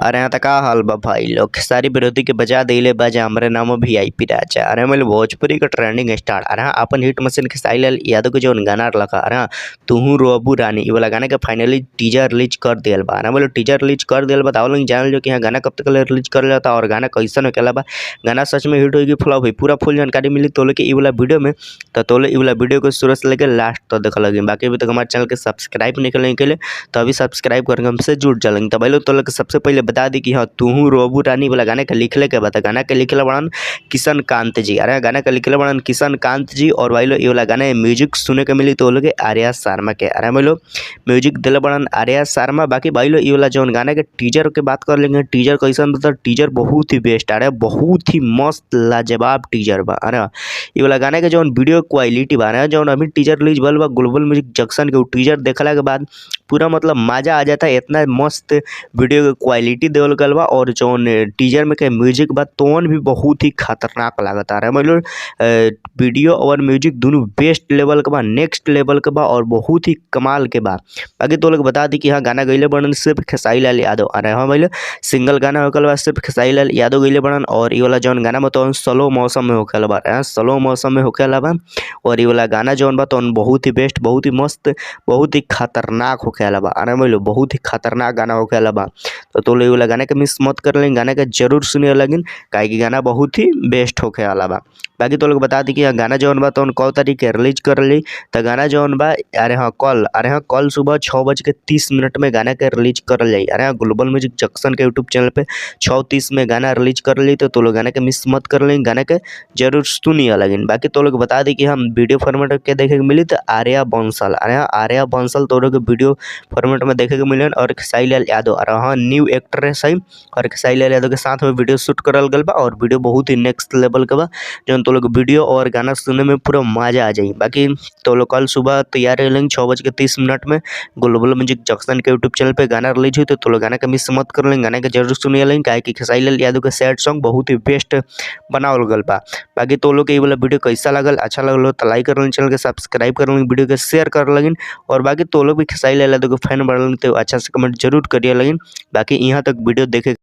अरे यहाँ तक का हाल बा भाई लोग सारी विरोधी के बजा दिले बा जे हमरे नाम वीआईपी राजा। अरे मतलब भोजपुरी का ट्रेंडिंग स्टार। अरे अपन हिट मशीन खेसारी लाल यादव के जो गाना लखा अरे तुहू रोबू रानी ये वाला गाना के फाइनली टीजर रिलीज कर दियल बा। अरे मतलब टीजर रिलीज कर दियल बा। लोग जानल जो कि यहाँ गाना कब तक रिलीज कर जाता और गाना कैसन होकेला बा, गाना सच में हिट होगी फ्लॉप हुई, पूरा फुल जानकारी मिली तोले के ई वाला वीडियो में। तो तोले ई वाला वीडियो को शुरू से लेकर लास्ट तक देख लगी। बाकी अभी तक हमारे चैनल के सब्सक्राइब नहीं करने के लिए तो अभी सब्सक्राइब करके हमसे जुड़ जाएंगे। तो भाई लोग तो लोग सबसे पहले बता दी कि हाँ तुहू रोबू रानी वाला गाने के लिखले के बता, गाना के लिखले बड़न किशन कांत जी। अरे गाना के लिखले बड़न किशन कांत जी और भाई लोग ये वाला गाने म्यूजिक सुने के मिली तो लोग आर्या शर्मा के। अरे भाई लोग म्यूजिक दिले बड़न आर्या शर्मा। बाकी भाई लोग ये वाला जो गाना के टीजर के बात कर लेंगे, टीजर कैसन बता, टीजर बहुत ही बेस्ट। अरे बहुत ही मस्त लाजवाब टीजर बा। अरे ये वाला गाने के जो वीडियो क्वालिटी बा रहा है जो अभी टीजर रिलीज भल बा ग्लोबल म्यूजिक जंक्शन के टीजर देखला के बाद पूरा मतलब मजा आ जाता है। इतना मस्त वीडियो के क्वालिटी देवल गल बा और जो टीजर में के म्यूजिक बा टोन भी बहुत ही खतरनाक लागत आ रहा है। मतलब वीडियो और म्यूजिक दोनों बेस्ट लेवल के बा, नेक्स्ट लेवल के बा और बहुत ही कमाल के बा। बाकी तो लोग बता दी कि हाँ गाना गईले बनन सिर्फ खेसारी लाल यादव। अरे हाँ भाई सिंगल गाना होकल बा सिर्फ खेसारी लाल यादव गईले बनन और ये वाला जौन गाना बा तो स्लो मौसम में होकल बा, स्लो मौसम में होकल बा और ये वाला गाना जौन बा तो बहुत ही बेस्ट, बहुत ही मस्त, बहुत ही खतरनाक होखेला बा। अरे बोलो बहुत ही खतरनाक गाना होखेला बा। तो लोग वाला गाना के मिस मत कर लें, गाना के जरूर सुने लगिन काहे कि गाना बहुत ही बेस्ट होखे वाला बा। बाकी तो लोग बता दी कि गाना जौन बा तो कौ तारीख रिलीज कर ली तो गाना जौन बा अरे हाँ कल सुबह 6:30 में गाना के रिलीज कर जाई। अरे हाँ ग्लोबल म्यूजिक जंक्शन के यूट्यूब चैनल पे 6:30 में गाना रिलीज कर ली। तो लोग गाना के मिस मत कर लें, गाना के जरूर सुनिए लगिन। बाकी तो लोग बता दी कि हम वीडियो फॉर्मेट के देखे के मिली तो आर्या बंसल। अरे हाँ आर्या बंसल तो लोग वीडियो फॉर्मेट में देखे के मिलन और खेसारी लाल यादव। और हाँ न्यू एक्टर है सही और खेसारी लाल यादव के साथ में वीडियो शूट करल गल बा और वीडियो बहुत ही नेक्स्ट लेवल के बा जो तो लोग वीडियो और गाना सुनने में पूरा मजा आ जाए। बाकी तो लोग कल सुबह तैयार रहेंगे 6:30 में ग्लोबल म्यूजिक जंक्शन के यूट्यूब चैनल पे गाना रिलीज हुई। तो लोग गाना का मिस मत कर लेंगे, गाना के जरूर सुनिए लेंगे काहे कि खेसारी लाल यादव के सैड सॉन्ग बहुत ही बेस्ट बनावल गल बा। बाकी तो लोग ये वाला वीडियो कैसा लगल, अच्छा लगल तो लाइक कर लें, चैनल के सब्सक्राइब कर लें, वीडियो के शेयर कर लें और बाकी तो लोग भी खेसारी लाल यादव के फैन बढ़ तो अच्छा से कमेंट जरूर करिए लगिन। बाकी यहाँ तक वीडियो देखे